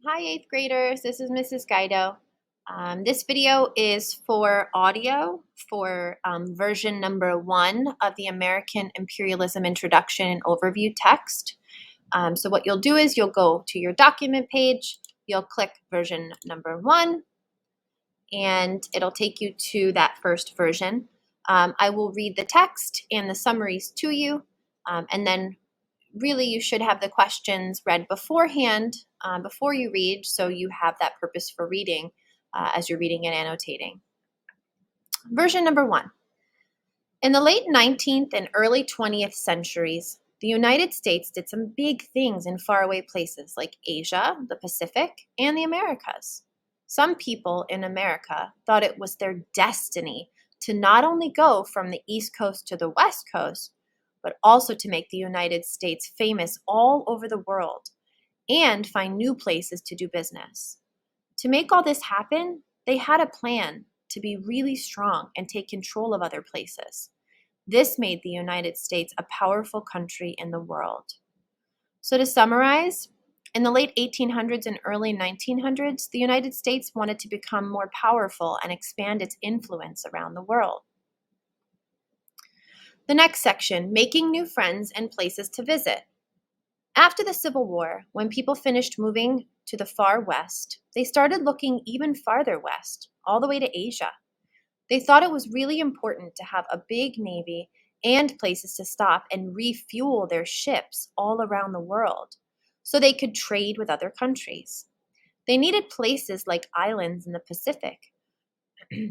Hi, 8th graders. This is Mrs. Guido. This video is for audio for version number 1 of the American Imperialism Introduction and Overview text. So what you'll do is you'll go to your document page, you'll click version number 1, and it'll take you to that first version. I will read the text and the summaries to you, and then really you should have the questions read beforehand before you read, so you have that purpose for reading as you're reading and annotating. Version number 1. In the late 19th and early 20th centuries, the United States did some big things in faraway places like Asia, the Pacific, and the Americas. Some people in America thought it was their destiny to not only go from the East Coast to the West Coast, but also to make the United States famous all over the world and find new places to do business. To make all this happen, they had a plan to be really strong and take control of other places. This made the United States a powerful country in the world. So to summarize, in the late 1800s and early 1900s, the United States wanted to become more powerful and expand its influence around the world. The next section, making new friends and places to visit. After the Civil War, when people finished moving to the far west, they started looking even farther west, all the way to Asia. They thought it was really important to have a big navy and places to stop and refuel their ships all around the world so they could trade with other countries. They needed places like islands in the Pacific,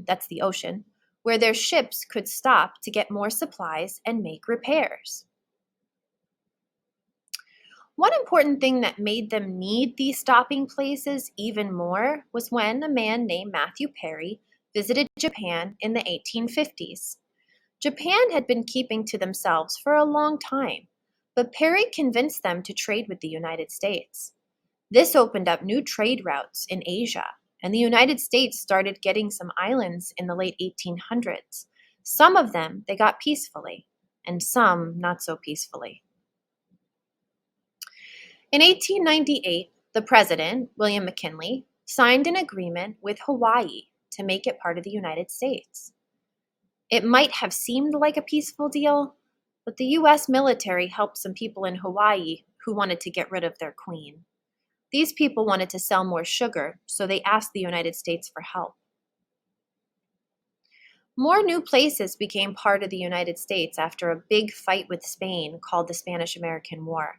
that's the ocean, where their ships could stop to get more supplies and make repairs. One important thing that made them need these stopping places even more was when a man named Matthew Perry visited Japan in the 1850s. Japan had been keeping to themselves for a long time, but Perry convinced them to trade with the United States. This opened up new trade routes in Asia, and the United States started getting some islands in the late 1800s. Some of them they got peacefully, and some not so peacefully. In 1898, the president, William McKinley, signed an agreement with Hawaii to make it part of the United States. It might have seemed like a peaceful deal, but the U.S. military helped some people in Hawaii who wanted to get rid of their queen. These people wanted to sell more sugar, so they asked the United States for help. More new places became part of the United States after a big fight with Spain called the Spanish-American War.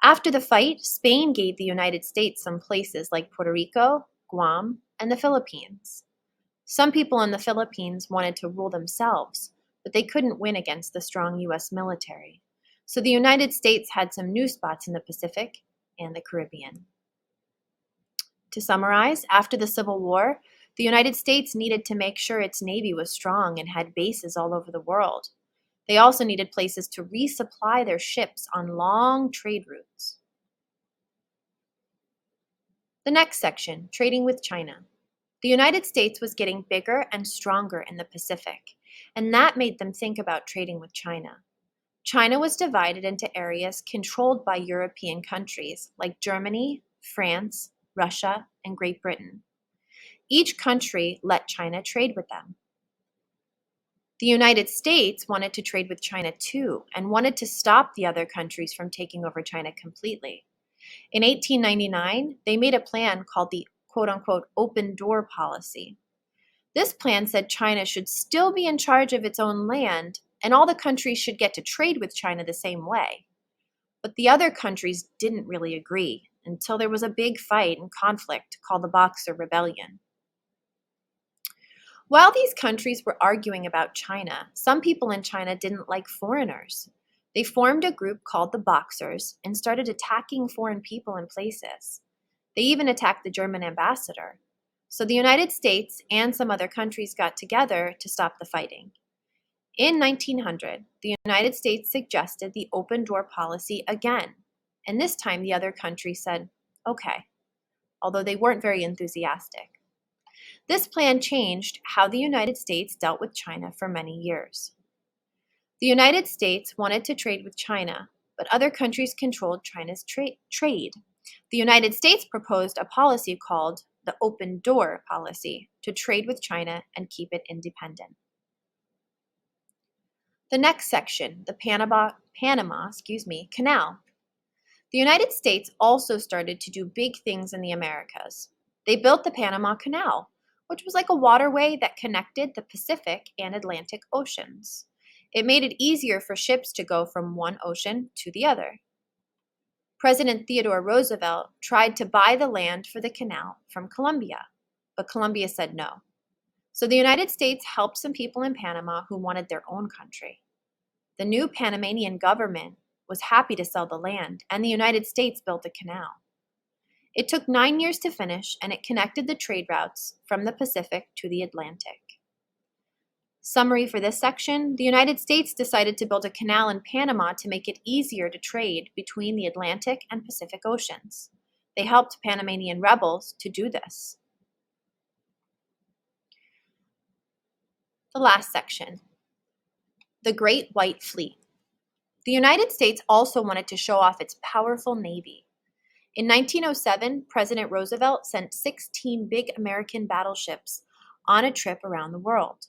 After the fight, Spain gave the United States some places like Puerto Rico, Guam, and the Philippines. Some people in the Philippines wanted to rule themselves, but they couldn't win against the strong U.S. military. So the United States had some new spots in the Pacific and the Caribbean. To summarize, after the Civil War, the United States needed to make sure its Navy was strong and had bases all over the world. They also needed places to resupply their ships on long trade routes. The next section, trading with China. The United States was getting bigger and stronger in the Pacific, and that made them think about trading with China. China was divided into areas controlled by European countries like Germany, France, Russia, and Great Britain. Each country let China trade with them. The United States wanted to trade with China too and wanted to stop the other countries from taking over China completely. In 1899, they made a plan called the quote-unquote open door policy. This plan said China should still be in charge of its own land and all the countries should get to trade with China the same way. But the other countries didn't really agree until there was a big fight and conflict called the Boxer Rebellion. While these countries were arguing about China, some people in China didn't like foreigners. They formed a group called the Boxers and started attacking foreign people and places. They even attacked the German ambassador. So the United States and some other countries got together to stop the fighting. In 1900, the United States suggested the open door policy again, and this time the other countries said, okay, although they weren't very enthusiastic. This plan changed how the United States dealt with China for many years. The United States wanted to trade with China, but other countries controlled China's trade. The United States proposed a policy called the open door policy to trade with China and keep it independent. The next section, the Panama Canal. The United States also started to do big things in the Americas. They built the Panama Canal, which was like a waterway that connected the Pacific and Atlantic Oceans. It made it easier for ships to go from one ocean to the other. President Theodore Roosevelt tried to buy the land for the canal from Colombia, but Colombia said no. So the United States helped some people in Panama who wanted their own country. The new Panamanian government was happy to sell the land, and the United States built the canal. It took 9 years to finish, and it connected the trade routes from the Pacific to the Atlantic. Summary for this section, the United States decided to build a canal in Panama to make it easier to trade between the Atlantic and Pacific Oceans. They helped Panamanian rebels to do this. The last section, the Great White Fleet. The United States also wanted to show off its powerful navy. In 1907, President Roosevelt sent 16 big American battleships on a trip around the world.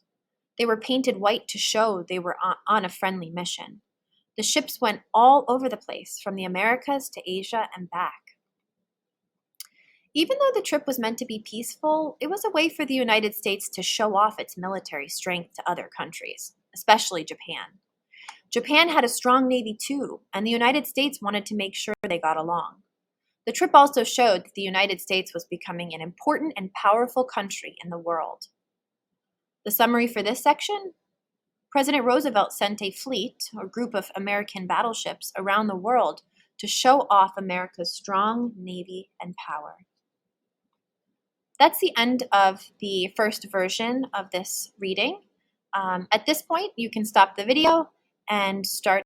They were painted white to show they were on a friendly mission. The ships went all over the place, from the Americas to Asia and back. Even though the trip was meant to be peaceful, it was a way for the United States to show off its military strength to other countries, especially Japan. Japan had a strong navy too, and the United States wanted to make sure they got along. The trip also showed that the United States was becoming an important and powerful country in the world. The summary for this section, President Roosevelt sent a fleet, or group of American battleships, around the world to show off America's strong navy and power. That's the end of the first version of this reading. At this point, you can stop the video and start